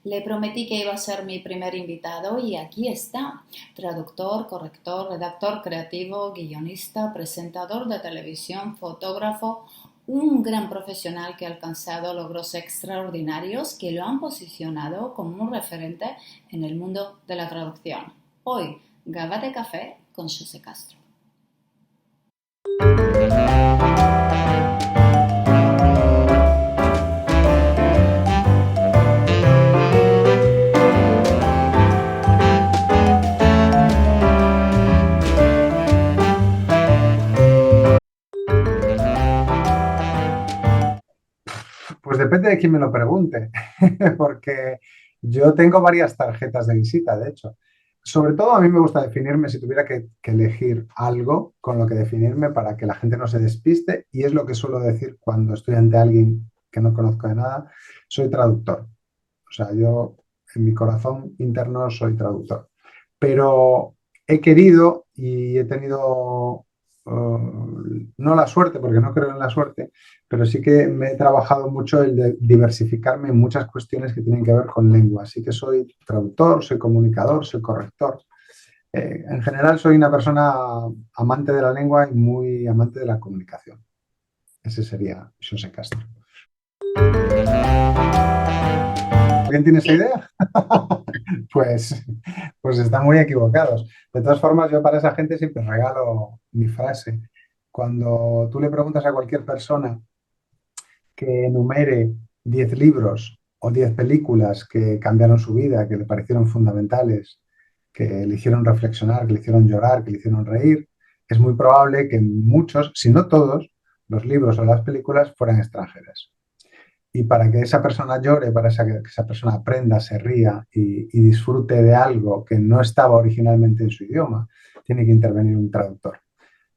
Le prometí que iba a ser mi primer invitado y aquí está. Traductor, corrector, redactor creativo, guionista, presentador de televisión, fotógrafo, un gran profesional que ha alcanzado logros extraordinarios que lo han posicionado como un referente en el mundo de la traducción. Hoy, Gaba de Café con José Castro. Pues depende de quién me lo pregunte, porque yo tengo varias tarjetas de visita, de hecho. Sobre todo a mí me gusta definirme, si tuviera que elegir algo con lo que definirme para que la gente no se despiste, y es lo que suelo decir cuando estoy ante alguien que no conozco de nada, soy traductor. O sea, yo en mi corazón interno soy traductor. Pero he querido y he tenido, no la suerte, porque no creo en la suerte, pero sí que me he trabajado mucho el de diversificarme en muchas cuestiones que tienen que ver con lengua. Así que soy traductor, soy comunicador, soy corrector. En general soy una persona amante de la lengua y muy amante de la comunicación. Ese sería José Castro. ¿Alguien tiene esa idea? Pues, pues están muy equivocados. De todas formas, yo para esa gente siempre regalo mi frase. Cuando tú le preguntas a cualquier persona que enumere 10 libros o 10 películas que cambiaron su vida, que le parecieron fundamentales, que le hicieron reflexionar, que le hicieron llorar, que le hicieron reír, es muy probable que muchos, si no todos, los libros o las películas fueran extranjeras. Y para que esa persona llore, que esa persona aprenda, se ría y disfrute de algo que no estaba originalmente en su idioma, tiene que intervenir un traductor.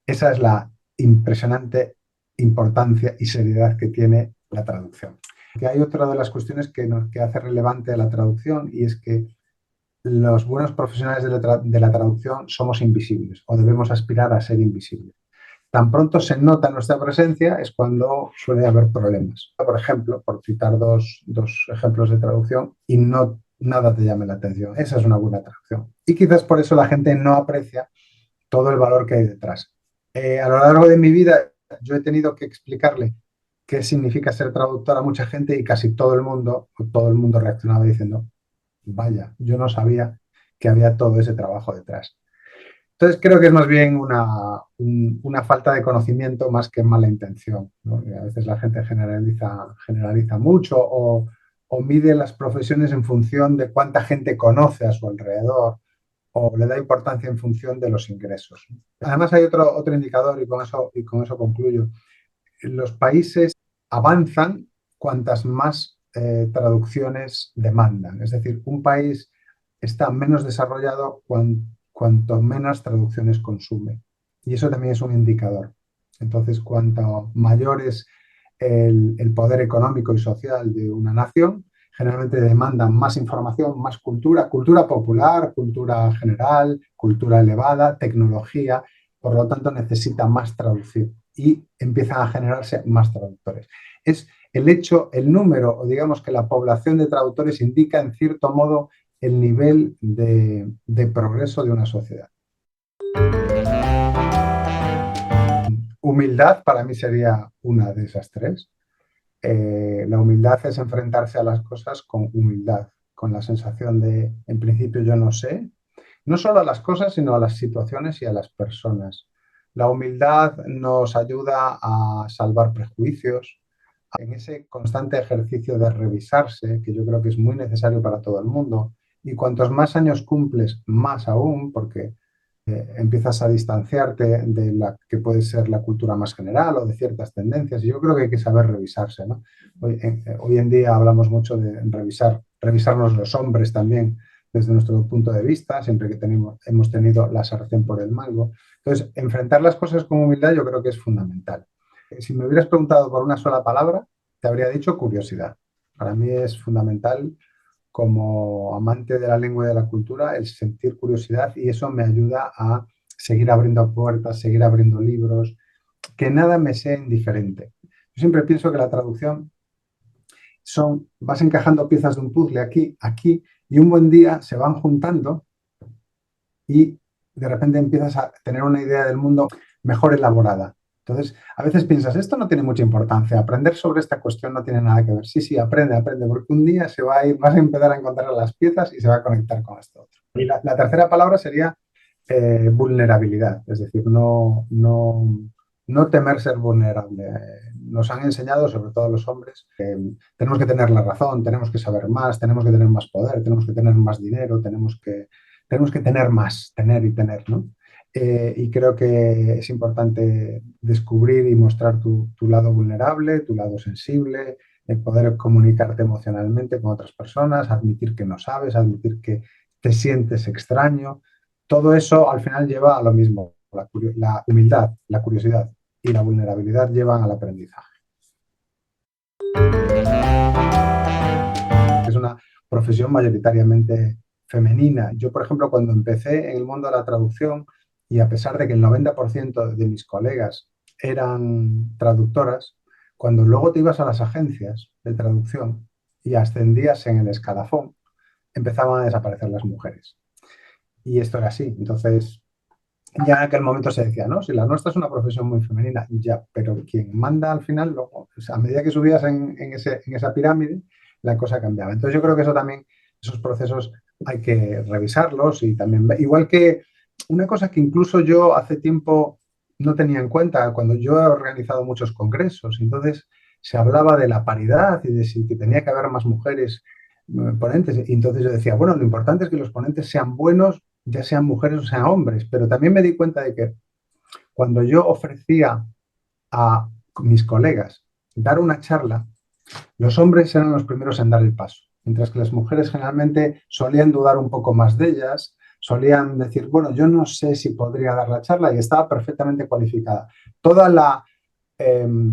Esa es la impresionante importancia y seriedad que tiene la traducción. Que hay otra de las cuestiones que hace relevante a la traducción, y es que los buenos profesionales de la traducción somos invisibles o debemos aspirar a ser invisibles. Tan pronto se nota nuestra presencia es cuando suele haber problemas. Por ejemplo, por citar dos ejemplos de traducción, y no nada te llame la atención. Esa es una buena traducción. Y quizás por eso la gente no aprecia todo el valor que hay detrás. A lo largo de mi vida yo he tenido que explicarle qué significa ser traductor a mucha gente, y casi todo el mundo reaccionaba diciendo, vaya, yo no sabía que había todo ese trabajo detrás. Entonces creo que es más bien una falta de conocimiento más que mala intención, ¿no? Y a veces la gente generaliza mucho o mide las profesiones en función de cuánta gente conoce a su alrededor, o le da importancia en función de los ingresos. Además hay otro indicador, y con eso concluyo. Los países avanzan cuantas más traducciones demandan. Es decir, un país está menos desarrollado cuanto menos traducciones consume. Y eso también es un indicador. Entonces, cuanto mayor es el poder económico y social de una nación, generalmente demandan más información, más cultura, cultura popular, cultura general, cultura elevada, tecnología. Por lo tanto, necesita más traducir y empiezan a generarse más traductores. Es el hecho, el número, o digamos que la población de traductores indica en cierto modo el nivel de progreso de una sociedad. Humildad para mí sería una de esas tres. La humildad es enfrentarse a las cosas con humildad, con la sensación de, en principio yo no sé, no solo a las cosas, sino a las situaciones y a las personas. La humildad nos ayuda a salvar prejuicios, en ese constante ejercicio de revisarse, que yo creo que es muy necesario para todo el mundo. Y cuantos más años cumples, más aún, porque empiezas a distanciarte de la que puede ser la cultura más general o de ciertas tendencias. Y yo creo que hay que saber revisarse, ¿no? Hoy en día hablamos mucho de revisarnos los hombres también desde nuestro punto de vista, siempre que hemos tenido la sartén por el mango. Entonces, enfrentar las cosas con humildad yo creo que es fundamental. Si me hubieras preguntado por una sola palabra, te habría dicho curiosidad. Para mí es fundamental, como amante de la lengua y de la cultura, el sentir curiosidad, y eso me ayuda a seguir abriendo puertas, seguir abriendo libros, que nada me sea indiferente. Yo siempre pienso que la traducción vas encajando piezas de un puzzle aquí, aquí, y un buen día se van juntando y de repente empiezas a tener una idea del mundo mejor elaborada. Entonces, a veces piensas, esto no tiene mucha importancia, aprender sobre esta cuestión no tiene nada que ver. Sí, sí, aprende, aprende, porque un día se va a ir, vas a empezar a encontrar las piezas y se va a conectar con esto otro. Y la tercera palabra sería vulnerabilidad, es decir, no temer ser vulnerable. Nos han enseñado, sobre todo los hombres, que tenemos que tener la razón, tenemos que saber más, tenemos que tener más poder, tenemos que tener más dinero, tenemos que tener más, tener y tener, ¿no? Y creo que es importante descubrir y mostrar tu lado vulnerable, tu lado sensible, el poder comunicarte emocionalmente con otras personas, admitir que no sabes, admitir que te sientes extraño. Todo eso al final lleva a lo mismo. La humildad, la curiosidad y la vulnerabilidad llevan al aprendizaje. Es una profesión mayoritariamente femenina. Yo, por ejemplo, cuando empecé en el mundo de la traducción, y a pesar de que el 90% de mis colegas eran traductoras, cuando luego te ibas a las agencias de traducción y ascendías en el escalafón, empezaban a desaparecer las mujeres. Y esto era así. Entonces, ya en aquel momento se decía, no, si la nuestra es una profesión muy femenina, ya, pero quien manda al final, luego, o sea, a medida que subías en esa pirámide, la cosa cambiaba. Entonces yo creo que eso también, esos procesos hay que revisarlos y también, igual que una cosa que incluso yo hace tiempo no tenía en cuenta, cuando yo he organizado muchos congresos, entonces se hablaba de la paridad y de si que tenía que haber más mujeres ponentes, y entonces yo decía, bueno, lo importante es que los ponentes sean buenos, ya sean mujeres o sean hombres, pero también me di cuenta de que cuando yo ofrecía a mis colegas dar una charla, los hombres eran los primeros en dar el paso, mientras que las mujeres generalmente solían dudar un poco más de ellas, solían decir, bueno, yo no sé si podría dar la charla y estaba perfectamente cualificada. Toda la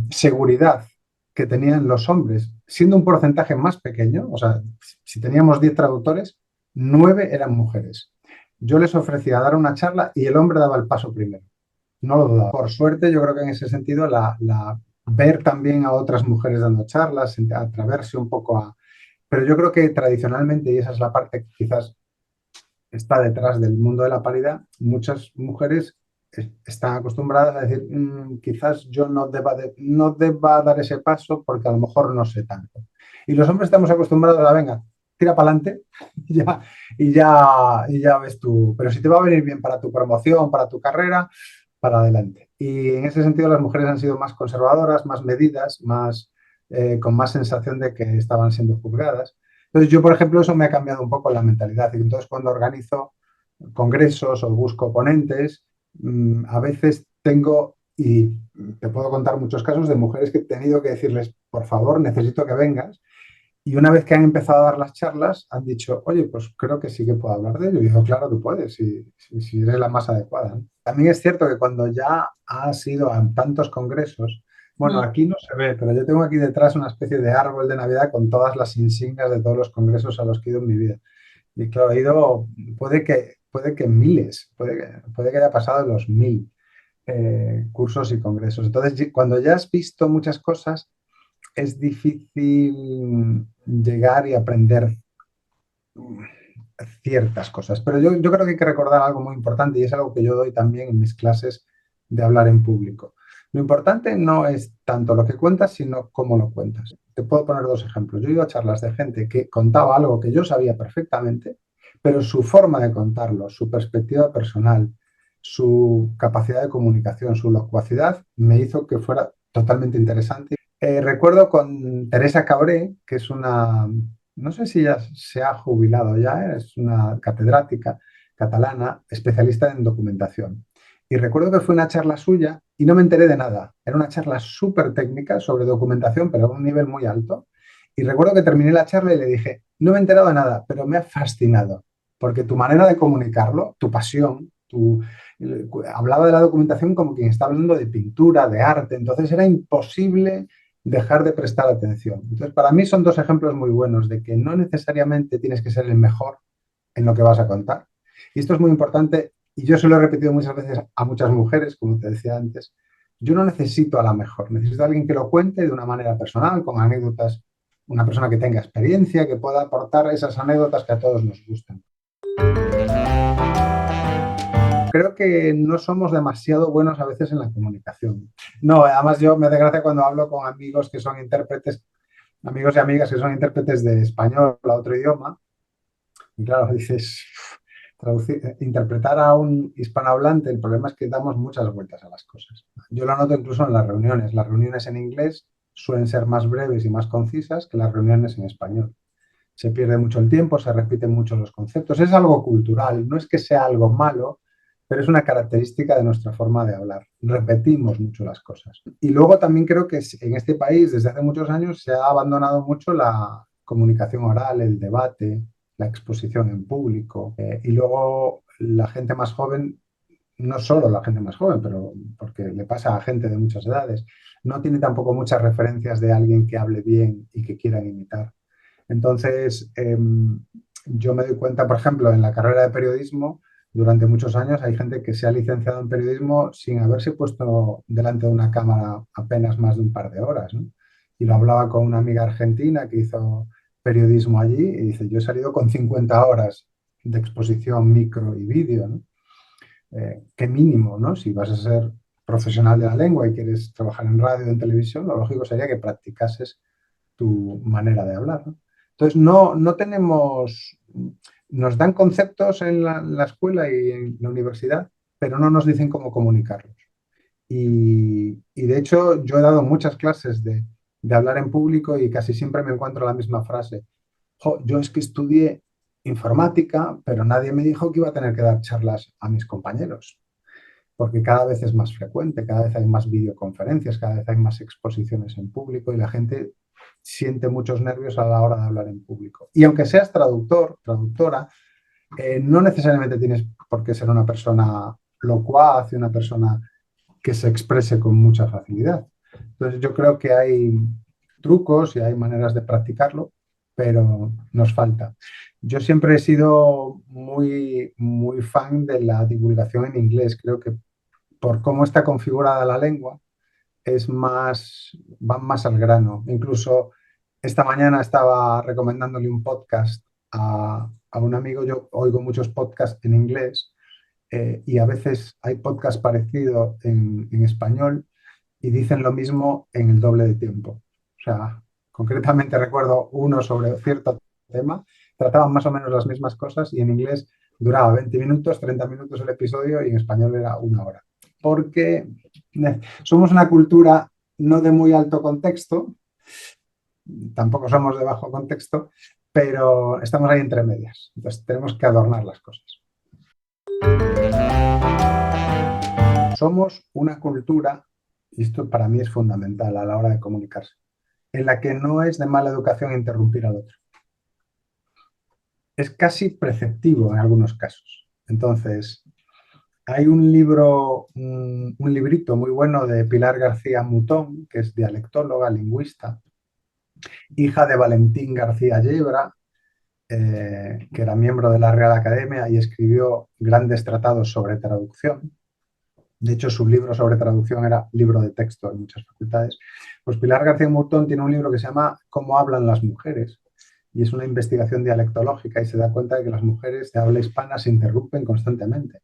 seguridad que tenían los hombres, siendo un porcentaje más pequeño, o sea, si teníamos 10 traductores, 9 eran mujeres. Yo les ofrecía dar una charla y el hombre daba el paso primero. No lo dudaba. Por suerte, yo creo que en ese sentido, ver también a otras mujeres dando charlas, atreverse un poco a... Pero yo creo que tradicionalmente, y esa es la parte que quizás está detrás del mundo de la paridad, muchas mujeres están acostumbradas a decir, quizás yo no deba dar ese paso porque a lo mejor no sé tanto. Y los hombres estamos acostumbrados a, venga, tira para adelante y ya ves tú. Pero si te va a venir bien para tu promoción, para tu carrera, para adelante. Y en ese sentido las mujeres han sido más conservadoras, más medidas, con más sensación de que estaban siendo juzgadas. Entonces yo, por ejemplo, eso me ha cambiado un poco la mentalidad. Y entonces cuando organizo congresos o busco ponentes, a veces tengo, y te puedo contar muchos casos de mujeres que he tenido que decirles, por favor, necesito que vengas. Y una vez que han empezado a dar las charlas, han dicho, oye, pues creo que sí que puedo hablar de ello. Y digo, claro, tú puedes, si eres la más adecuada, ¿no? También es cierto que cuando ya has ido a tantos congresos, bueno, Mm. aquí no se ve, pero yo tengo aquí detrás una especie de árbol de Navidad con todas las insignias de todos los congresos a los que he ido en mi vida. Y claro, he ido, puede que miles, puede que haya pasado los 1000 cursos y congresos. Entonces, cuando ya has visto muchas cosas, es difícil llegar y aprender ciertas cosas. Pero yo creo que hay que recordar algo muy importante y es algo que yo doy también en mis clases de hablar en público. Lo importante no es tanto lo que cuentas, sino cómo lo cuentas. Te puedo poner dos ejemplos. Yo he ido a charlas de gente que contaba algo que yo sabía perfectamente, pero su forma de contarlo, su perspectiva personal, su capacidad de comunicación, su locuacidad, me hizo que fuera totalmente interesante. Recuerdo con Teresa Cabré, que es una, no sé si ya se ha jubilado ya, es una catedrática catalana especialista en documentación. Y recuerdo que fue una charla suya y no me enteré de nada. Era una charla súper técnica sobre documentación, pero a un nivel muy alto. Y recuerdo que terminé la charla y le dije, no me he enterado de nada, pero me ha fascinado, porque tu manera de comunicarlo, tu pasión, hablaba de la documentación como quien está hablando de pintura, de arte, entonces era imposible dejar de prestar atención. Entonces, para mí son dos ejemplos muy buenos de que no necesariamente tienes que ser el mejor en lo que vas a contar. Y esto es muy importante, y yo se lo he repetido muchas veces a muchas mujeres, como te decía antes, yo no necesito a la mejor, necesito a alguien que lo cuente de una manera personal, con anécdotas una persona que tenga experiencia, que pueda aportar esas anécdotas que a todos nos gustan. Creo que no somos demasiado buenos a veces en la comunicación. No, además yo me da gracia cuando hablo con amigos que son intérpretes, amigos y amigas que son intérpretes de español a otro idioma, y claro, dices, interpretar a un hispanohablante, el problema es que damos muchas vueltas a las cosas. Yo lo noto incluso en las reuniones en inglés suelen ser más breves y más concisas que las reuniones en español. Se pierde mucho el tiempo, se repiten mucho los conceptos. Es algo cultural, no es que sea algo malo, pero es una característica de nuestra forma de hablar. Repetimos mucho las cosas. Y luego también creo que en este país, desde hace muchos años, se ha abandonado mucho la comunicación oral, el debate, la exposición en público. Y luego la gente más joven, no solo la gente más joven, pero porque le pasa a gente de muchas edades, no tiene tampoco muchas referencias de alguien que hable bien y que quieran imitar. Entonces, yo me doy cuenta, por ejemplo, en la carrera de periodismo, durante muchos años hay gente que se ha licenciado en periodismo sin haberse puesto delante de una cámara apenas más de un par de horas, ¿no? Y lo hablaba con una amiga argentina que hizo periodismo allí y dice, yo he salido con 50 horas de exposición micro y vídeo, ¿no? Qué mínimo, ¿no? Si vas a ser profesional de la lengua y quieres trabajar en radio o en televisión, lo lógico sería que practicases tu manera de hablar, ¿no? Entonces, no tenemos, nos dan conceptos en la escuela y en la universidad, pero no nos dicen cómo comunicarlos. Y de hecho, yo he dado muchas clases de hablar en público y casi siempre me encuentro la misma frase. Jo, yo es que estudié informática, pero nadie me dijo que iba a tener que dar charlas a mis compañeros, porque cada vez es más frecuente, cada vez hay más videoconferencias, cada vez hay más exposiciones en público y la gente siente muchos nervios a la hora de hablar en público. Y aunque seas traductor, traductora, no necesariamente tienes por qué ser una persona locuaz y una persona que se exprese con mucha facilidad. Entonces yo creo que hay trucos y hay maneras de practicarlo, pero nos falta. Yo siempre he sido muy fan de la divulgación en inglés. Creo que por cómo está configurada la lengua, van más al grano. Incluso esta mañana estaba recomendándole un podcast a un amigo. Yo oigo muchos podcasts en inglés y a veces hay podcasts parecidos en español y dicen lo mismo en el doble de tiempo. O sea, concretamente recuerdo uno sobre cierto tema, trataban más o menos las mismas cosas y en inglés duraba 20 minutos, 30 minutos el episodio y en español era una hora. Porque somos una cultura no de muy alto contexto, tampoco somos de bajo contexto, pero estamos ahí entre medias. Entonces tenemos que adornar las cosas. Somos una cultura, y esto para mí es fundamental a la hora de comunicarse, en la que no es de mala educación interrumpir al otro. Es casi preceptivo en algunos casos. Entonces, hay un libro, un librito muy bueno de Pilar García Mutón, que es dialectóloga, lingüista, hija de Valentín García Yebra, que era miembro de la Real Academia y escribió grandes tratados sobre traducción. De hecho, su libro sobre traducción era libro de texto en muchas facultades. Pues Pilar García Mutón tiene un libro que se llama Cómo hablan las mujeres y es una investigación dialectológica y se da cuenta de que las mujeres de habla hispana se interrumpen constantemente.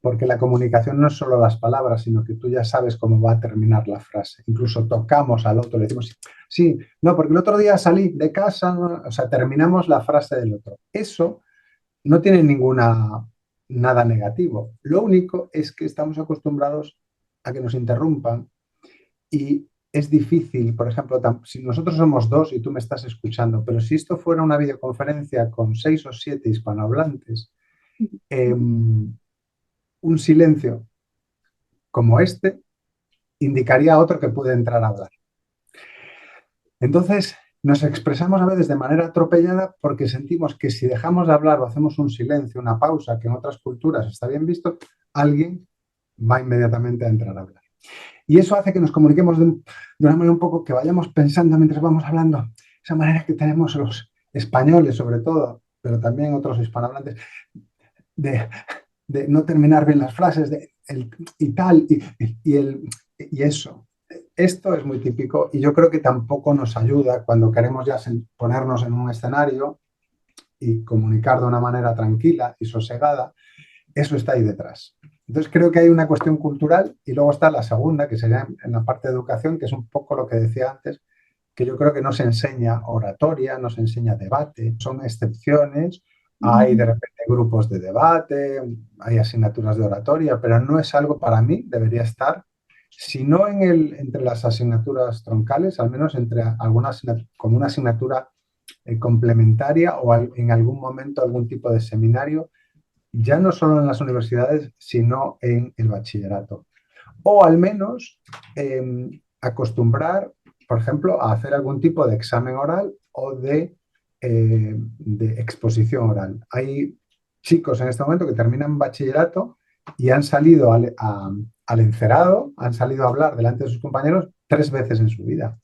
Porque la comunicación no es solo las palabras, sino que tú ya sabes cómo va a terminar la frase. Incluso tocamos al otro, le decimos, sí, no, porque el otro día salí de casa, o sea, terminamos la frase del otro. Eso no tiene nada negativo. Lo único es que estamos acostumbrados a que nos interrumpan y es difícil, por ejemplo, si nosotros somos dos y tú me estás escuchando, pero si esto fuera una videoconferencia con 6 o 7 hispanohablantes, un silencio como este indicaría a otro que puede entrar a hablar. Entonces, nos expresamos a veces de manera atropellada porque sentimos que si dejamos de hablar o hacemos un silencio, una pausa, que en otras culturas está bien visto, alguien va inmediatamente a entrar a hablar. Y eso hace que nos comuniquemos de una manera un poco que vayamos pensando mientras vamos hablando, esa manera que tenemos los españoles sobre todo, pero también otros hispanohablantes, de, de no terminar bien las frases y tal, y eso. esto es muy típico y yo creo que tampoco nos ayuda cuando queremos ya ponernos en un escenario y comunicar de una manera tranquila y sosegada. Eso está ahí detrás. Entonces creo que hay una cuestión cultural y luego está la segunda, que sería en la parte de educación, que es un poco lo que decía antes, que yo creo que no se enseña oratoria, no se enseña debate, son excepciones, hay de repente grupos de debate, hay asignaturas de oratoria, pero no es algo para mí, debería estar, si no entre las asignaturas troncales, al menos entre algunas como una asignatura complementaria o en algún momento algún tipo de seminario, ya no solo en las universidades, sino en el bachillerato. O al menos acostumbrar, por ejemplo, a hacer algún tipo de examen oral o de exposición oral. Hay chicos en este momento que terminan bachillerato y han salido al encerado, han salido a hablar delante de sus compañeros 3 veces en su vida.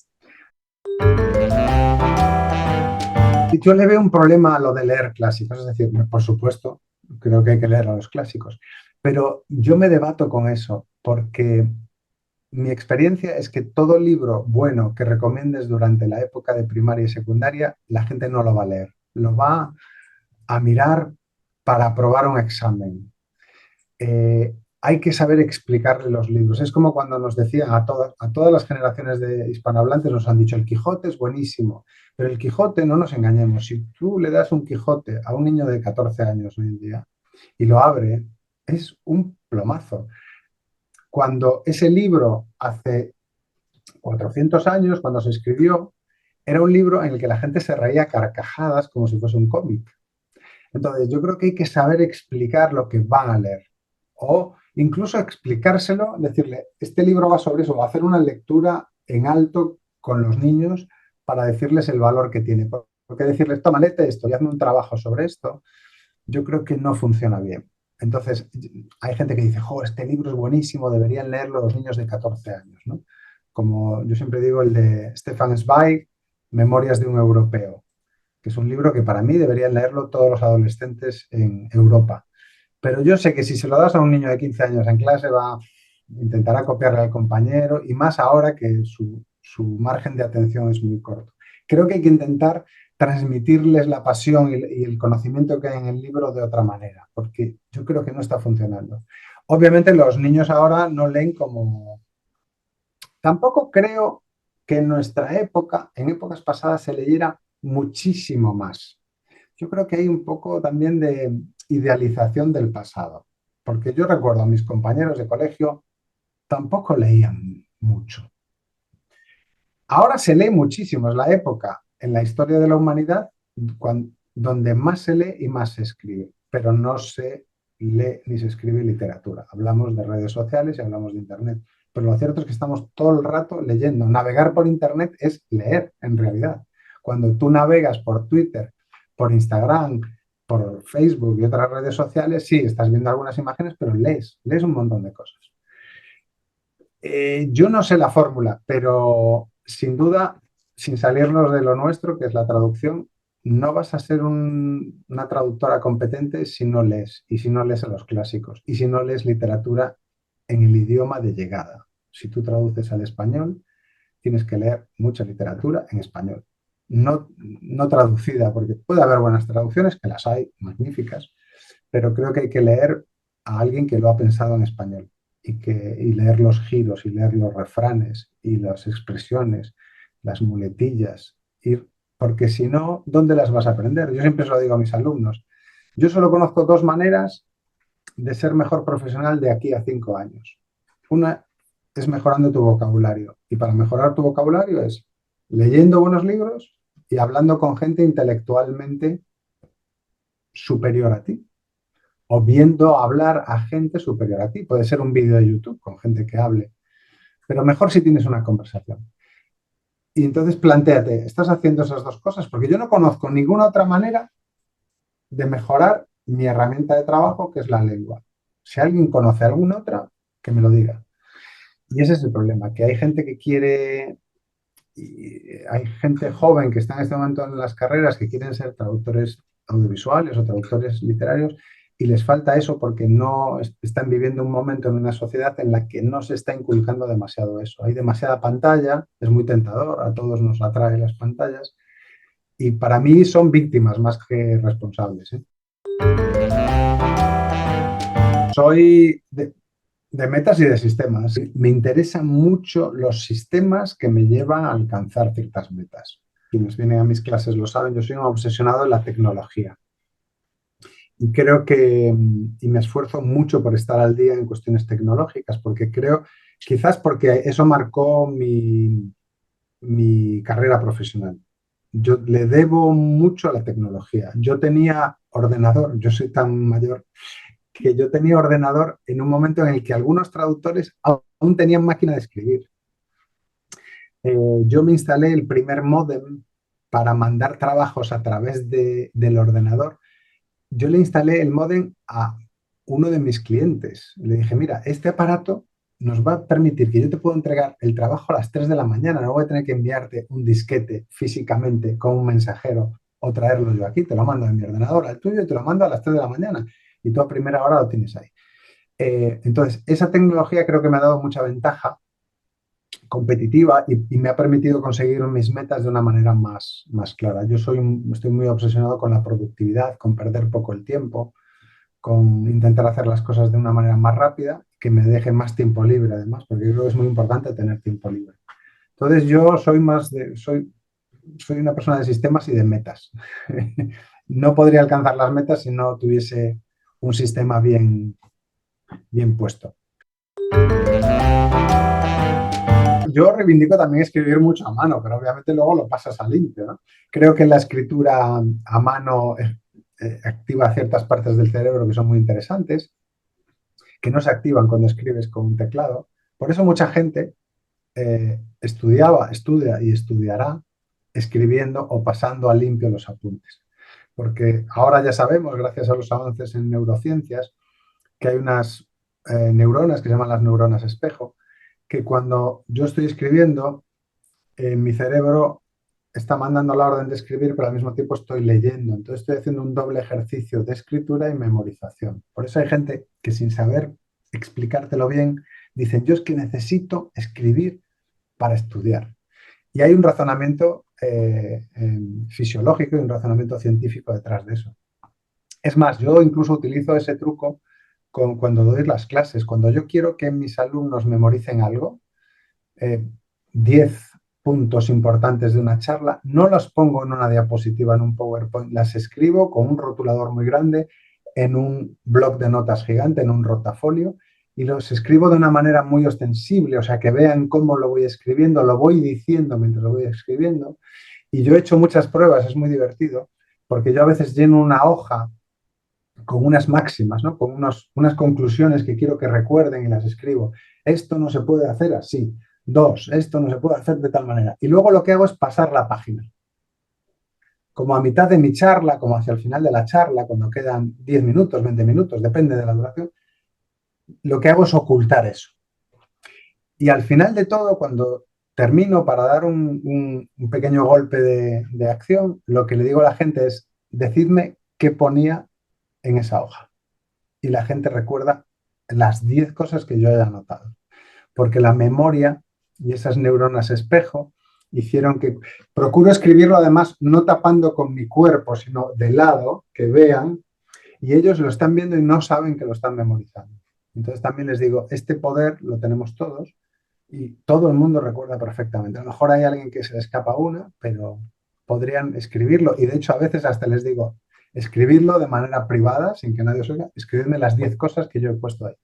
Y yo le veo un problema a lo de leer clásicos, es decir, por supuesto, creo que hay que leer a los clásicos, pero yo me debato con eso porque mi experiencia es que todo libro bueno que recomiendes durante la época de primaria y secundaria, la gente no lo va a leer, lo va a mirar para aprobar un examen. Hay que saber explicarle los libros. Es como cuando nos decían a todas las generaciones de hispanohablantes, nos han dicho, el Quijote es buenísimo, pero el Quijote, no nos engañemos, si tú le das un Quijote a un niño de 14 años hoy en día y lo abre, es un plomazo. Cuando ese libro hace 400 años, cuando se escribió, era un libro en el que la gente se reía a carcajadas como si fuese un cómic. Entonces, yo creo que hay que saber explicar lo que van a leer o incluso explicárselo, decirle, este libro va sobre eso, va a hacer una lectura en alto con los niños para decirles el valor que tiene. Porque decirles, toma, léete esto y hazme un trabajo sobre esto, yo creo que no funciona bien. Entonces, hay gente que dice, jo, este libro es buenísimo, deberían leerlo los niños de 14 años, ¿no? Como yo siempre digo, el de Stefan Zweig, Memorias de un Europeo, que es un libro que para mí deberían leerlo todos los adolescentes en Europa. Pero yo sé que si se lo das a un niño de 15 años en clase, intentará copiarle al compañero y más ahora que su margen de atención es muy corto. Creo que hay que intentar transmitirles la pasión y el conocimiento que hay en el libro de otra manera, porque yo creo que no está funcionando. Obviamente los niños ahora no leen como... Tampoco creo que en nuestra época, en épocas pasadas, se leyera muchísimo más. Yo creo que hay un poco también de idealización del pasado, porque yo recuerdo a mis compañeros de colegio tampoco leían mucho. Ahora se lee muchísimo, es la época en la historia de la humanidad donde más se lee y más se escribe, pero no se lee ni se escribe literatura. Hablamos de redes sociales y hablamos de Internet, pero lo cierto es que estamos todo el rato leyendo. Navegar por Internet es leer, en realidad. Cuando tú navegas por Twitter, por Instagram, por Facebook y otras redes sociales, sí, estás viendo algunas imágenes, pero lees un montón de cosas. Yo no sé la fórmula, pero sin duda, sin salirnos de lo nuestro, que es la traducción, no vas a ser una traductora competente si no lees, y si no lees a los clásicos, y si no lees literatura en el idioma de llegada. Si tú traduces al español, tienes que leer mucha literatura en español. No, no traducida, porque puede haber buenas traducciones, que las hay, magníficas, pero creo que hay que leer a alguien que lo ha pensado en español y leer los giros y leer los refranes y las expresiones, las muletillas, porque si no, ¿dónde las vas a aprender? Yo siempre se lo digo a mis alumnos. Yo solo conozco 2 maneras de ser mejor profesional de aquí a 5 años. Una es mejorando tu vocabulario y para mejorar tu vocabulario es leyendo buenos libros y hablando con gente intelectualmente superior a ti o viendo hablar a gente superior a ti. Puede ser un vídeo de YouTube con gente que hable, pero mejor si tienes una conversación. Y entonces plantéate, ¿estás haciendo esas dos cosas? Porque yo no conozco ninguna otra manera de mejorar mi herramienta de trabajo, que es la lengua. Si alguien conoce alguna otra, que me lo diga. Y ese es el problema, que hay gente que quiere, y hay gente joven que está en este momento en las carreras que quieren ser traductores audiovisuales o traductores literarios y les falta eso porque no están viviendo un momento en una sociedad en la que no se está inculcando demasiado eso. Hay demasiada pantalla, es muy tentador, a todos nos atraen las pantallas y para mí son víctimas más que responsables, ¿eh? Soy de metas y de sistemas. Me interesan mucho los sistemas que me llevan a alcanzar ciertas metas. Quienes vienen a mis clases lo saben, yo soy un obsesionado en la tecnología. Y creo que, y me esfuerzo mucho por estar al día en cuestiones tecnológicas, porque creo, quizás porque eso marcó mi carrera profesional. Yo le debo mucho a la tecnología. Yo tenía ordenador, yo soy tan mayor que yo tenía ordenador en un momento en el que algunos traductores aún tenían máquina de escribir. Yo me instalé el primer módem para mandar trabajos a través del ordenador. Yo le instalé el módem a uno de mis clientes. Le dije, mira, este aparato nos va a permitir que yo te pueda entregar el trabajo a las 3 de la mañana. No voy a tener que enviarte un disquete físicamente con un mensajero o traerlo yo aquí. Te lo mando de mi ordenador al tuyo y te lo mando a las 3 de la mañana. Y tú a primera hora lo tienes ahí. Entonces, esa tecnología creo que me ha dado mucha ventaja competitiva y me ha permitido conseguir mis metas de una manera más clara. Estoy muy obsesionado con la productividad, con perder poco el tiempo, con intentar hacer las cosas de una manera más rápida, que me deje más tiempo libre además, porque creo que es muy importante tener tiempo libre. Entonces yo soy una persona de sistemas y de metas. No podría alcanzar las metas si no tuviese un sistema bien puesto. Yo reivindico también escribir mucho a mano, pero obviamente luego lo pasas a limpio, ¿no? Creo que la escritura a mano activa ciertas partes del cerebro que son muy interesantes, que no se activan cuando escribes con un teclado. Por eso mucha gente estudia y estudiará escribiendo o pasando a limpio los apuntes. Porque ahora ya sabemos, gracias a los avances en neurociencias, que hay unas neuronas que se llaman las neuronas espejo, que cuando yo estoy escribiendo, mi cerebro está mandando la orden de escribir, pero al mismo tiempo estoy leyendo. Entonces estoy haciendo un doble ejercicio de escritura y memorización. Por eso hay gente que sin saber explicártelo bien, dicen, yo es que necesito escribir para estudiar. Y hay un razonamiento fisiológico y un razonamiento científico detrás de eso. Es más, yo incluso utilizo ese truco cuando doy las clases. Cuando yo quiero que mis alumnos memoricen algo, 10 puntos importantes de una charla, no los pongo en una diapositiva, en un PowerPoint, las escribo con un rotulador muy grande, en un bloc de notas gigante, en un rotafolio, y los escribo de una manera muy ostensible, o sea, que vean cómo lo voy escribiendo, lo voy diciendo mientras lo voy escribiendo. Y yo he hecho muchas pruebas, es muy divertido, porque yo a veces lleno una hoja con unas máximas, ¿no? Con unas conclusiones que quiero que recuerden y las escribo. Esto no se puede hacer así. Dos, esto no se puede hacer de tal manera. Y luego lo que hago es pasar la página. Como a mitad de mi charla, como hacia el final de la charla, cuando quedan 10 minutos, 20 minutos, depende de la duración, lo que hago es ocultar eso. Y al final de todo, cuando termino para dar un pequeño golpe de acción, lo que le digo a la gente es, decidme qué ponía en esa hoja. Y la gente recuerda las 10 cosas que yo haya anotado. Porque la memoria y esas neuronas espejo hicieron que... Procuro escribirlo además no tapando con mi cuerpo, sino de lado, que vean, y ellos lo están viendo y no saben que lo están memorizando. Entonces también les digo, este poder lo tenemos todos y todo el mundo recuerda perfectamente. A lo mejor hay alguien que se le escapa una, pero podrían escribirlo. Y de hecho a veces hasta les digo, escribirlo de manera privada, sin que nadie os oiga, escribirme las 10 cosas que yo he puesto ahí.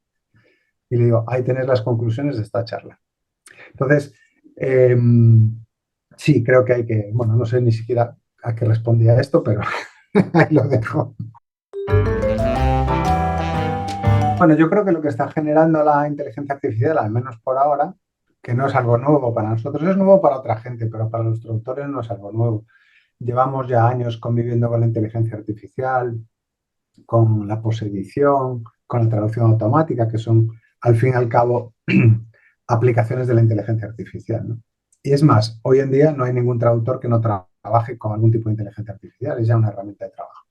Y le digo, ahí tenéis las conclusiones de esta charla. Entonces, sí, creo que hay que, bueno, no sé ni siquiera a qué respondía esto, pero ahí lo dejo. Bueno, yo creo que lo que está generando la inteligencia artificial, al menos por ahora, que no es algo nuevo para nosotros, es nuevo para otra gente, pero para los traductores no es algo nuevo. Llevamos ya años conviviendo con la inteligencia artificial, con la posedición, con la traducción automática, que son, al fin y al cabo, aplicaciones de la inteligencia artificial, ¿no? Y es más, hoy en día no hay ningún traductor que no trabaje con algún tipo de inteligencia artificial, es ya una herramienta de trabajo.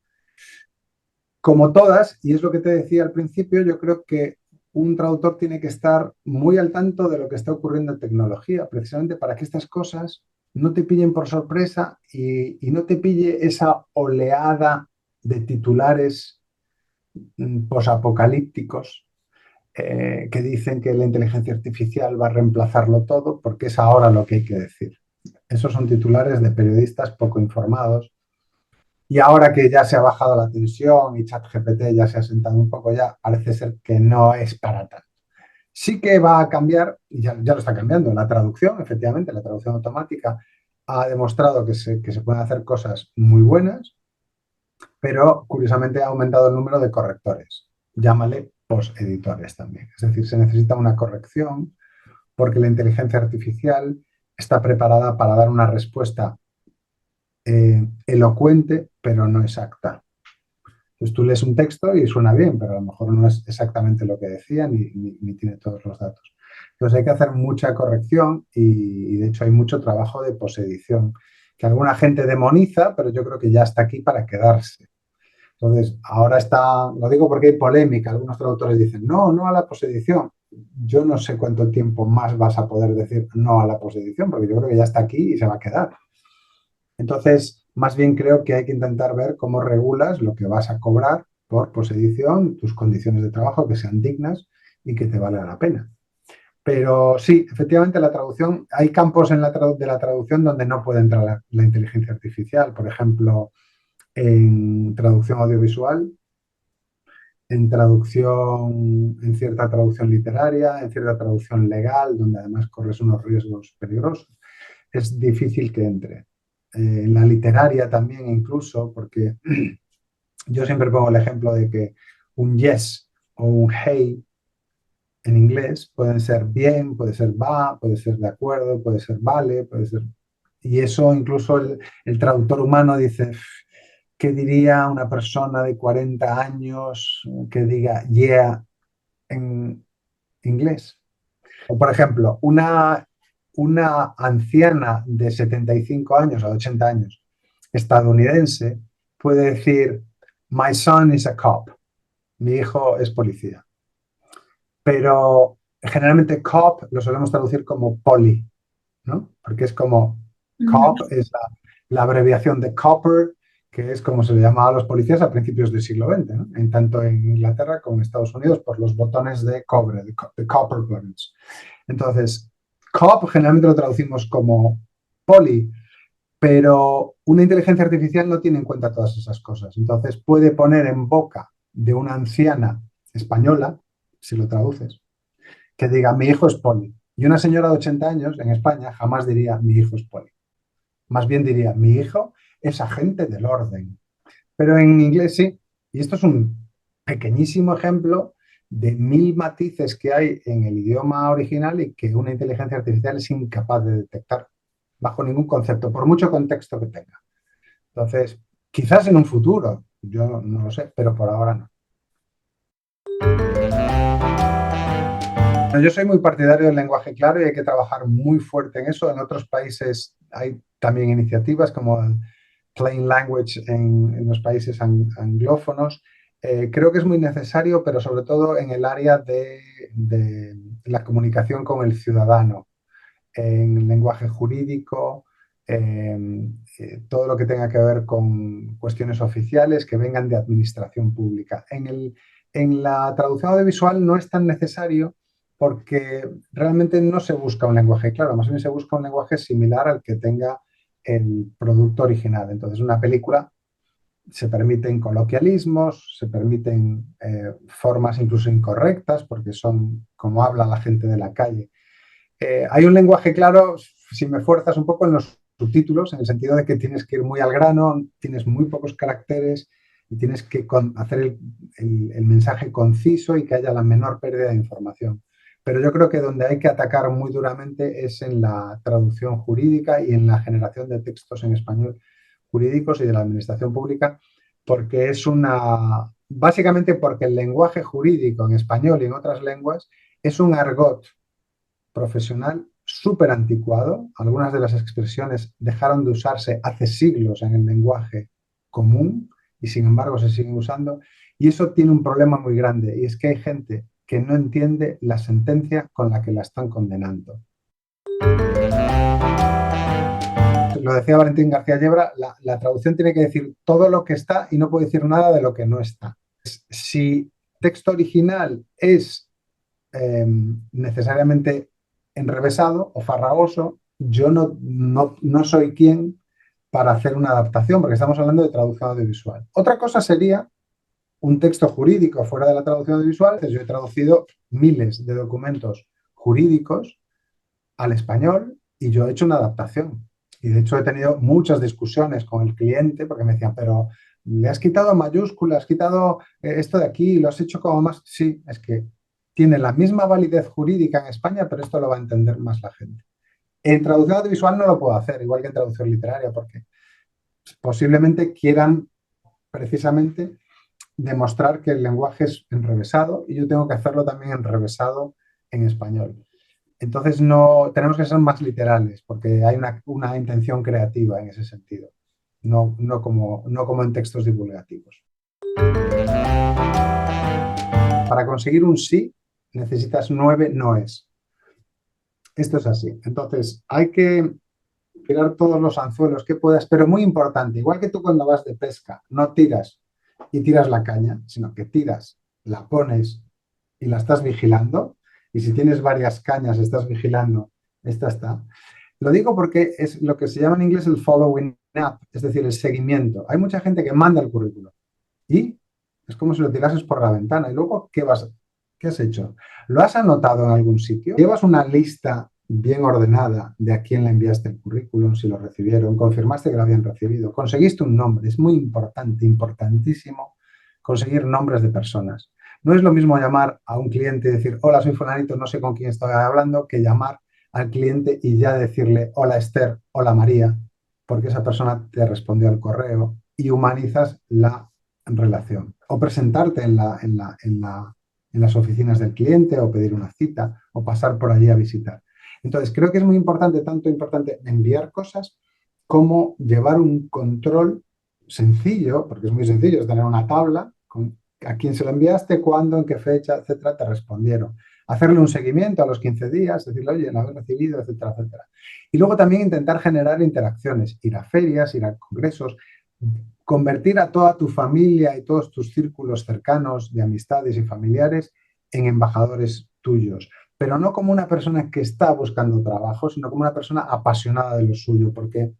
Como todas, y es lo que te decía al principio, yo creo que un traductor tiene que estar muy al tanto de lo que está ocurriendo en tecnología, precisamente para que estas cosas no te pillen por sorpresa y no te pille esa oleada de titulares posapocalípticos que dicen que la inteligencia artificial va a reemplazarlo todo, porque es ahora lo que hay que decir. Esos son titulares de periodistas poco informados. Y ahora que ya se ha bajado la tensión y ChatGPT ya se ha sentado un poco, ya parece ser que no es para tanto. Sí que va a cambiar, y ya lo está cambiando, la traducción, efectivamente, la traducción automática ha demostrado que se pueden hacer cosas muy buenas, pero curiosamente ha aumentado el número de correctores. Llámale post-editores también. Es decir, se necesita una corrección porque la inteligencia artificial está preparada para dar una respuesta elocuente, pero no exacta. Entonces tú lees un texto y suena bien, pero a lo mejor no es exactamente lo que decía ni tiene todos los datos. Entonces hay que hacer mucha corrección y de hecho hay mucho trabajo de posedición que alguna gente demoniza, pero yo creo que ya está aquí para quedarse. Entonces, ahora está, lo digo porque hay polémica, algunos traductores dicen no, no a la posedición. Yo no sé cuánto tiempo más vas a poder decir no a la posedición, porque yo creo que ya está aquí y se va a quedar. Entonces, más bien creo que hay que intentar ver cómo regulas lo que vas a cobrar por posedición, tus condiciones de trabajo que sean dignas y que te valga la pena. Pero sí, efectivamente la traducción, hay campos de la traducción donde no puede entrar la inteligencia artificial. Por ejemplo, en traducción audiovisual, en traducción, en cierta traducción literaria, en cierta traducción legal, donde además corres unos riesgos peligrosos. Es difícil que entre. En la literaria también incluso, porque yo siempre pongo el ejemplo de que un yes o un hey en inglés pueden ser bien, puede ser va, puede ser de acuerdo, puede ser vale, puede ser... Y eso incluso el traductor humano dice, ¿qué diría una persona de 40 años que diga yeah en inglés? O por ejemplo, una anciana de 75 años o 80 años estadounidense puede decir, My son is a cop, mi hijo es policía. Pero generalmente cop lo solemos traducir como poli, ¿no? Porque es como Ujú. cop es la abreviación de copper, que es como se le llamaba a los policías a principios del siglo XX, ¿no? En tanto en Inglaterra como en Estados Unidos por los botones de cobre, de copper buttons. Entonces, cop generalmente lo traducimos como poli, pero una inteligencia artificial no tiene en cuenta todas esas cosas. Entonces puede poner en boca de una anciana española, si lo traduces, que diga mi hijo es poli. Y una señora de 80 años en España jamás diría mi hijo es poli. Más bien diría mi hijo es agente del orden. Pero en inglés sí. Y esto es un pequeñísimo ejemplo de mil matices que hay en el idioma original y que una inteligencia artificial es incapaz de detectar bajo ningún concepto, por mucho contexto que tenga. Entonces, quizás en un futuro, yo no lo sé, pero por ahora no. Yo soy muy partidario del lenguaje claro y hay que trabajar muy fuerte en eso. En otros países hay también iniciativas como el Plain Language en los países anglófonos. Creo que es muy necesario, pero sobre todo en el área de la comunicación con el ciudadano, en el lenguaje jurídico, todo lo que tenga que ver con cuestiones oficiales que vengan de administración pública. En la traducción audiovisual no es tan necesario porque realmente no se busca un lenguaje claro, más bien se busca un lenguaje similar al que tenga el producto original. Entonces, una película se permiten coloquialismos, se permiten formas incluso incorrectas, porque son como habla la gente de la calle. Hay un lenguaje claro si me fuerzas un poco en los subtítulos, en el sentido de que tienes que ir muy al grano, tienes muy pocos caracteres y tienes que hacer el mensaje conciso y que haya la menor pérdida de información. Pero yo creo que donde hay que atacar muy duramente es en la traducción jurídica y en la generación de textos en español jurídicos y de la administración pública, porque básicamente porque el lenguaje jurídico en español y en otras lenguas es un argot profesional súper anticuado. Algunas de las expresiones dejaron de usarse hace siglos en el lenguaje común y sin embargo se sigue usando. Y eso tiene un problema muy grande, y es que hay gente que no entiende la sentencia con la que la están condenando. Lo decía Valentín García Llebra, la traducción tiene que decir todo lo que está y no puede decir nada de lo que no está. Si el texto original es necesariamente enrevesado o farragoso, yo no soy quien para hacer una adaptación, porque estamos hablando de traducción audiovisual. Otra cosa sería un texto jurídico fuera de la traducción audiovisual. Yo he traducido miles de documentos jurídicos al español y yo he hecho una adaptación. Y de hecho he tenido muchas discusiones con el cliente porque me decían, pero le has quitado mayúsculas, has quitado esto de aquí, lo has hecho como más. Sí, es que tiene la misma validez jurídica en España, pero esto lo va a entender más la gente. En traducción audiovisual no lo puedo hacer, igual que en traducción literaria, porque posiblemente quieran precisamente demostrar que el lenguaje es enrevesado y yo tengo que hacerlo también enrevesado en español. Entonces no tenemos que ser más literales porque hay una intención creativa en ese sentido, no como en textos divulgativos. Para conseguir un sí necesitas 9 noes. Esto es así. Entonces hay que tirar todos los anzuelos que puedas, pero muy importante, igual que tú cuando vas de pesca, no tiras y tiras la caña, sino que tiras, la pones y la estás vigilando. Y si tienes varias cañas, estás vigilando, esta está. Lo digo porque es lo que se llama en inglés el following up, es decir, el seguimiento. Hay mucha gente que manda el currículum y es como si lo tirases por la ventana. Y luego, ¿qué has hecho? ¿Lo has anotado en algún sitio? ¿Llevas una lista bien ordenada de a quién le enviaste el currículum, si lo recibieron? ¿Confirmaste que lo habían recibido? ¿Conseguiste un nombre? Es muy importante, importantísimo conseguir nombres de personas. No es lo mismo llamar a un cliente y decir, hola, soy fulanito, no sé con quién estoy hablando, que llamar al cliente y ya decirle, hola Esther, hola María, porque esa persona te respondió al correo y humanizas la relación. O presentarte en las oficinas del cliente o pedir una cita o pasar por allí a visitar. Entonces, creo que es muy importante, tanto importante enviar cosas como llevar un control sencillo, porque es muy sencillo, es tener una tabla con a quién se lo enviaste, cuándo, en qué fecha, etcétera, te respondieron. Hacerle un seguimiento a los 15 días, decirle, oye, lo habéis recibido, etcétera, etcétera. Y luego también intentar generar interacciones, ir a ferias, ir a congresos, convertir a toda tu familia y todos tus círculos cercanos de amistades y familiares en embajadores tuyos, pero no como una persona que está buscando trabajo, sino como una persona apasionada de lo suyo, porque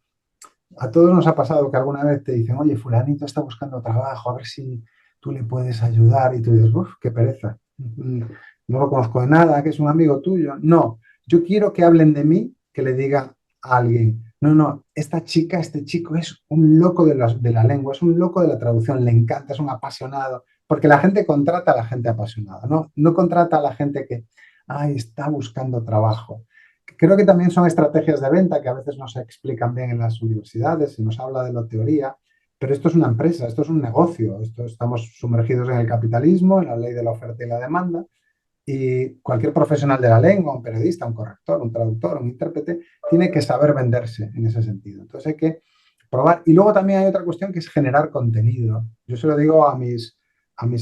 a todos nos ha pasado que alguna vez te dicen, oye, fulanito está buscando trabajo, a ver si tú le puedes ayudar, y tú dices, uff, qué pereza, no lo conozco de nada, que es un amigo tuyo. No, yo quiero que hablen de mí, que le diga a alguien, no, esta chica, este chico es un loco de la lengua, es un loco de la traducción, le encanta, es un apasionado, porque la gente contrata a la gente apasionada, no contrata a la gente que, ay, está buscando trabajo. Creo que también son estrategias de venta que a veces no se explican bien en las universidades, se nos habla de la teoría, pero esto es una empresa, esto es un negocio, estamos sumergidos en el capitalismo, en la ley de la oferta y la demanda, y cualquier profesional de la lengua, un periodista, un corrector, un traductor, un intérprete, tiene que saber venderse en ese sentido. Entonces hay que probar. Y luego también hay otra cuestión que es generar contenido. Yo se lo digo a mis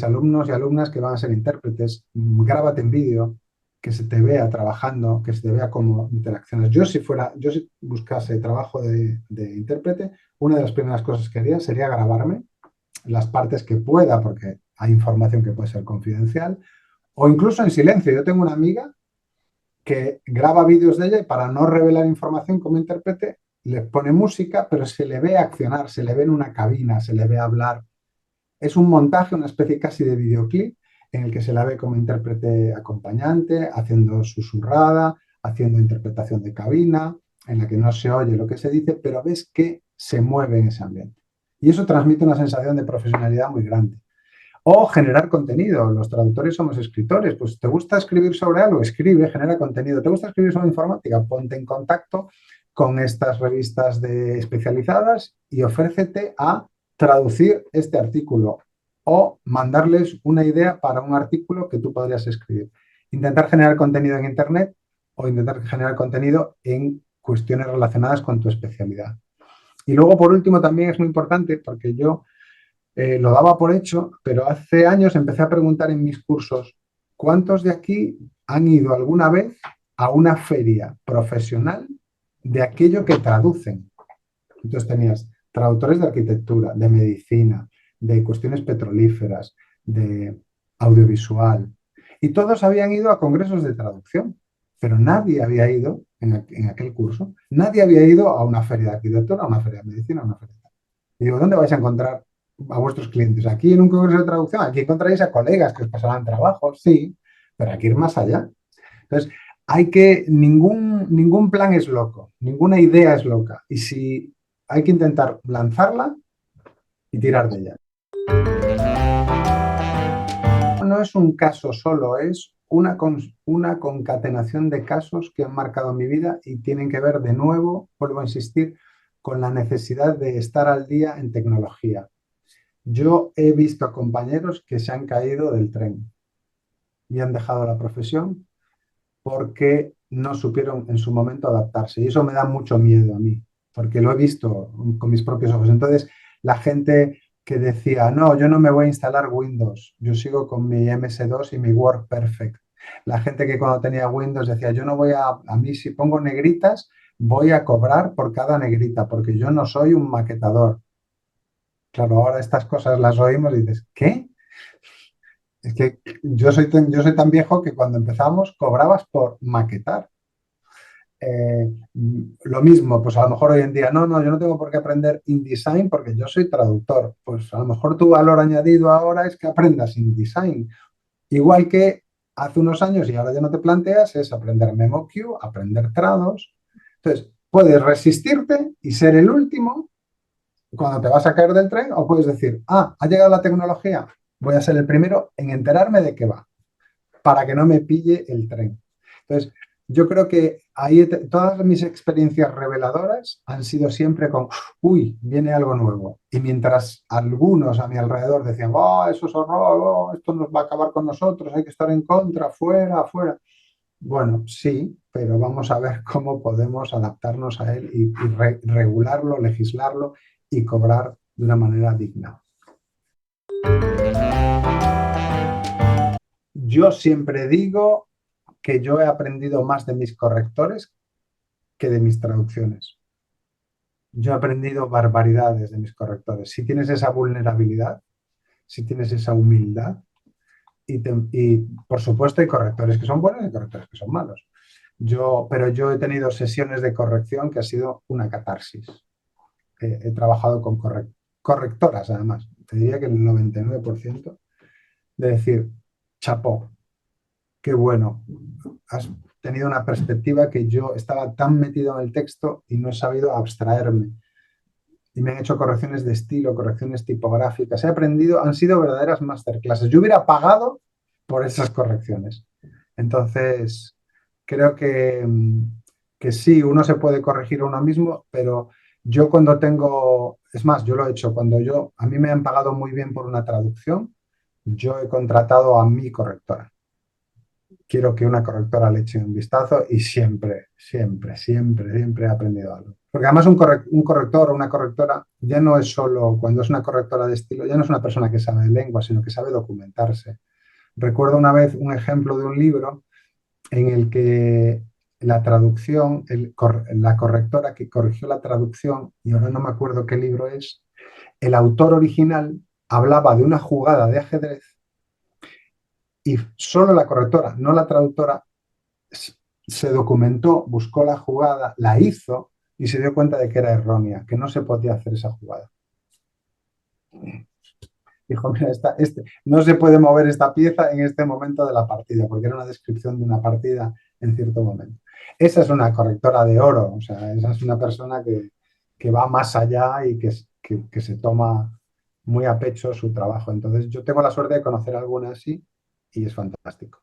alumnos y alumnas que van a ser intérpretes, grábate en vídeo, que se te vea trabajando, que se te vea como interacciones. Yo si buscase trabajo de intérprete, una de las primeras cosas que haría sería grabarme las partes que pueda, porque hay información que puede ser confidencial, o incluso en silencio. Yo tengo una amiga que graba vídeos de ella y para no revelar información como intérprete, le pone música, pero se le ve accionar, se le ve en una cabina, se le ve hablar. Es un montaje, una especie casi de videoclip en el que se la ve como intérprete acompañante, haciendo susurrada, haciendo interpretación de cabina, en la que no se oye lo que se dice, pero ves que se mueve en ese ambiente. Y eso transmite una sensación de profesionalidad muy grande. O generar contenido. Los traductores somos escritores. Pues te gusta escribir sobre algo, escribe, genera contenido. ¿Te gusta escribir sobre informática? Ponte en contacto con estas revistas especializadas y ofrécete a traducir este artículo o mandarles una idea para un artículo que tú podrías escribir. Intentar generar contenido en Internet o intentar generar contenido en cuestiones relacionadas con tu especialidad. Y luego, por último, también es muy importante porque yo lo daba por hecho, pero hace años empecé a preguntar en mis cursos, ¿cuántos de aquí han ido alguna vez a una feria profesional de aquello que traducen? Entonces tenías traductores de arquitectura, de medicina, de cuestiones petrolíferas, de audiovisual, y todos habían ido a congresos de traducción, pero nadie había ido en aquel curso, nadie había ido a una feria de arquitectura, a una feria de medicina, a una feria. Y digo, ¿dónde vais a encontrar a vuestros clientes? ¿Aquí en un congreso de traducción? Aquí encontraréis a colegas que os pasarán trabajo, sí, pero hay que ir más allá. Entonces, ningún plan es loco, ninguna idea es loca. Y si hay que intentar lanzarla y tirar de ella. No es un caso solo, es una concatenación de casos que han marcado mi vida y tienen que ver de nuevo, vuelvo a insistir, con la necesidad de estar al día en tecnología. Yo he visto a compañeros que se han caído del tren y han dejado la profesión porque no supieron en su momento adaptarse. Y eso me da mucho miedo a mí, porque lo he visto con mis propios ojos. Entonces, la gente que decía, no, yo no me voy a instalar Windows, yo sigo con mi MS2 y mi WordPerfect. La gente que cuando tenía Windows decía, yo no voy a mí si pongo negritas, voy a cobrar por cada negrita, porque yo no soy un maquetador. Claro, ahora estas cosas las oímos y dices, ¿qué? Es que yo soy tan viejo que cuando empezamos cobrabas por maquetar. Lo mismo, pues a lo mejor hoy en día, no, no, yo no tengo por qué aprender InDesign porque yo soy traductor. Pues a lo mejor tu valor añadido ahora es que aprendas InDesign. Igual que hace unos años y ahora ya no te planteas, es aprender MemoQ, aprender Trados. Entonces, puedes resistirte y ser el último cuando te vas a caer del tren, o puedes decir, ah, ha llegado la tecnología, voy a ser el primero en enterarme de qué va, para que no me pille el tren. Entonces, yo creo que ahí todas mis experiencias reveladoras han sido siempre con, uy, viene algo nuevo. Y mientras algunos a mi alrededor decían, oh, eso es horror, oh, esto nos va a acabar con nosotros, hay que estar en contra, fuera, fuera. Bueno, sí, pero vamos a ver cómo podemos adaptarnos a él y regularlo, legislarlo y cobrar de una manera digna. Yo siempre digo que yo he aprendido más de mis correctores que de mis traducciones. Yo he aprendido barbaridades de mis correctores. Si tienes esa vulnerabilidad, si tienes esa humildad, y por supuesto hay correctores que son buenos y correctores que son malos. Pero yo he tenido sesiones de corrección que ha sido una catarsis. He trabajado con correctoras, además. Te diría que el 99% de decir, chapó, qué bueno, has tenido una perspectiva que yo estaba tan metido en el texto y no he sabido abstraerme. Y me han hecho correcciones de estilo, correcciones tipográficas. He aprendido, han sido verdaderas masterclasses. Yo hubiera pagado por esas correcciones. Entonces, creo que sí, uno se puede corregir a uno mismo, pero yo cuando tengo, es más, yo lo he hecho, a mí me han pagado muy bien por una traducción, yo he contratado a mi correctora. Quiero que una correctora le eche un vistazo y siempre, siempre, siempre, siempre he aprendido algo. Porque además un corrector o una correctora ya no es solo, cuando es una correctora de estilo, ya no es una persona que sabe lengua, sino que sabe documentarse. Recuerdo una vez un ejemplo de un libro en el que la traducción, la correctora que corrigió la traducción, y ahora no me acuerdo qué libro es, el autor original hablaba de una jugada de ajedrez y solo la correctora, no la traductora, se documentó, buscó la jugada, la hizo y se dio cuenta de que era errónea, que no se podía hacer esa jugada. Dijo, mira, no se puede mover esta pieza en este momento de la partida, porque era una descripción de una partida en cierto momento. Esa es una correctora de oro, o sea, esa es una persona que va más allá y que se toma muy a pecho su trabajo. Entonces, yo tengo la suerte de conocer a alguna así y es fantástico.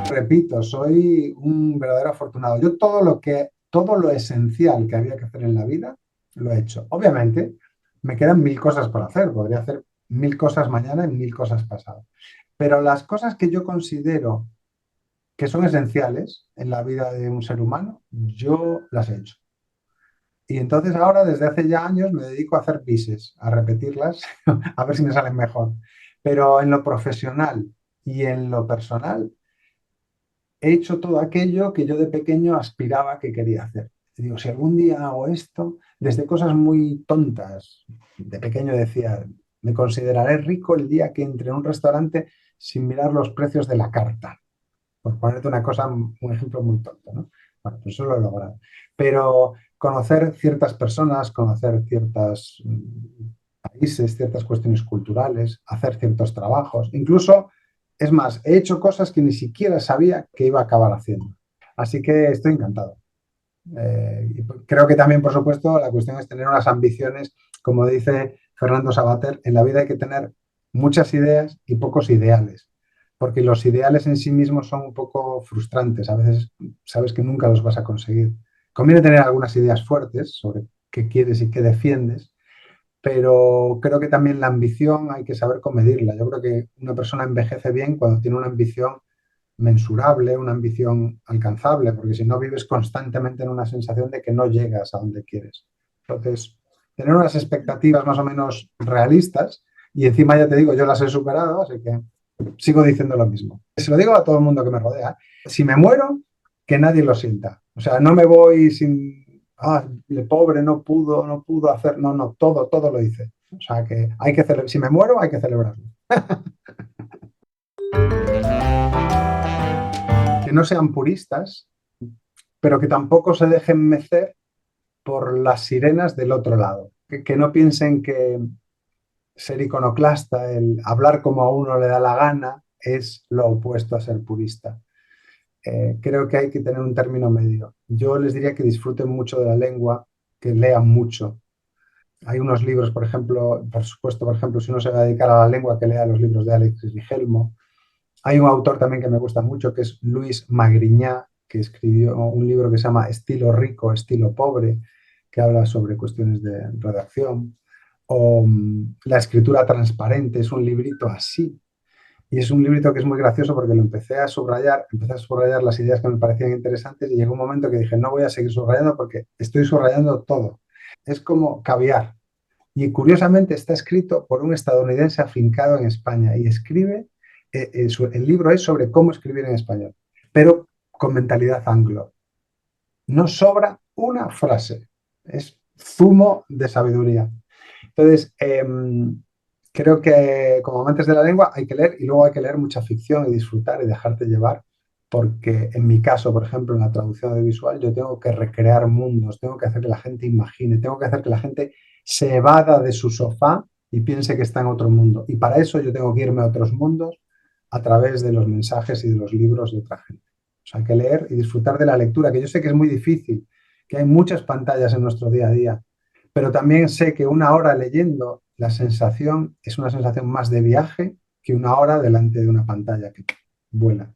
Repito, soy un verdadero afortunado. Yo todo lo esencial que había que hacer en la vida, lo he hecho. Obviamente, me quedan mil cosas por hacer. Podría hacer mil cosas mañana y mil cosas pasado. Pero las cosas que yo considero que son esenciales en la vida de un ser humano, yo las he hecho. Y entonces ahora, desde hace ya años, me dedico a hacer bises, a repetirlas, a ver si me salen mejor. Pero en lo profesional y en lo personal, he hecho todo aquello que yo de pequeño aspiraba que quería hacer. Y digo, si algún día hago esto, desde cosas muy tontas, de pequeño decía, me consideraré rico el día que entre en un restaurante sin mirar los precios de la carta, por ponerte una cosa, un ejemplo muy tonto, ¿no? Bueno, pues eso lo he logrado. Pero conocer ciertas personas, conocer ciertos países, ciertas cuestiones culturales, hacer ciertos trabajos, incluso, es más, he hecho cosas que ni siquiera sabía que iba a acabar haciendo. Así que estoy encantado. Y creo que también, por supuesto, la cuestión es tener unas ambiciones, como dice Fernando Savater, en la vida hay que tener muchas ideas y pocos ideales, porque los ideales en sí mismos son un poco frustrantes, a veces sabes que nunca los vas a conseguir. Conviene tener algunas ideas fuertes sobre qué quieres y qué defiendes, pero creo que también la ambición hay que saber comedirla. Yo creo que una persona envejece bien cuando tiene una ambición mensurable, una ambición alcanzable, porque si no vives constantemente en una sensación de que no llegas a donde quieres. Entonces, tener unas expectativas más o menos realistas, y encima ya te digo, yo las he superado, así que sigo diciendo lo mismo. Se lo digo a todo el mundo que me rodea. Si me muero, que nadie lo sienta. O sea, no me voy sin, el pobre no pudo hacer, no, no, todo lo hice. O sea, que hay que celebrar, si me muero, hay que celebrarlo. Que no sean puristas, pero que tampoco se dejen mecer por las sirenas del otro lado. Que no piensen que ser iconoclasta, el hablar como a uno le da la gana, es lo opuesto a ser purista. Creo que hay que tener un término medio. Yo les diría que disfruten mucho de la lengua, que lean mucho. Hay unos libros, por ejemplo, por supuesto, por ejemplo, si uno se va a dedicar a la lengua, que lea los libros de Alexis Rigelmo. Hay un autor también que me gusta mucho, que es Luis Magriñá, que escribió un libro que se llama Estilo rico, estilo pobre, que habla sobre cuestiones de redacción. O La escritura transparente, es un librito así. Y es un librito que es muy gracioso porque lo empecé a subrayar las ideas que me parecían interesantes y llegó un momento que dije, no voy a seguir subrayando porque estoy subrayando todo. Es como caviar. Y curiosamente está escrito por un estadounidense afincado en España y escribe, el libro es sobre cómo escribir en español, pero con mentalidad anglo. No sobra una frase, es zumo de sabiduría. Entonces, creo que como amantes de la lengua hay que leer y luego hay que leer mucha ficción y disfrutar y dejarte llevar, porque en mi caso, por ejemplo, en la traducción audiovisual, yo tengo que recrear mundos, tengo que hacer que la gente imagine, tengo que hacer que la gente se evada de su sofá y piense que está en otro mundo. Y para eso yo tengo que irme a otros mundos a través de los mensajes y de los libros de otra gente. O sea, hay que leer y disfrutar de la lectura, que yo sé que es muy difícil, que hay muchas pantallas en nuestro día a día, pero también sé que una hora leyendo, la sensación es una sensación más de viaje que una hora delante de una pantalla que vuela.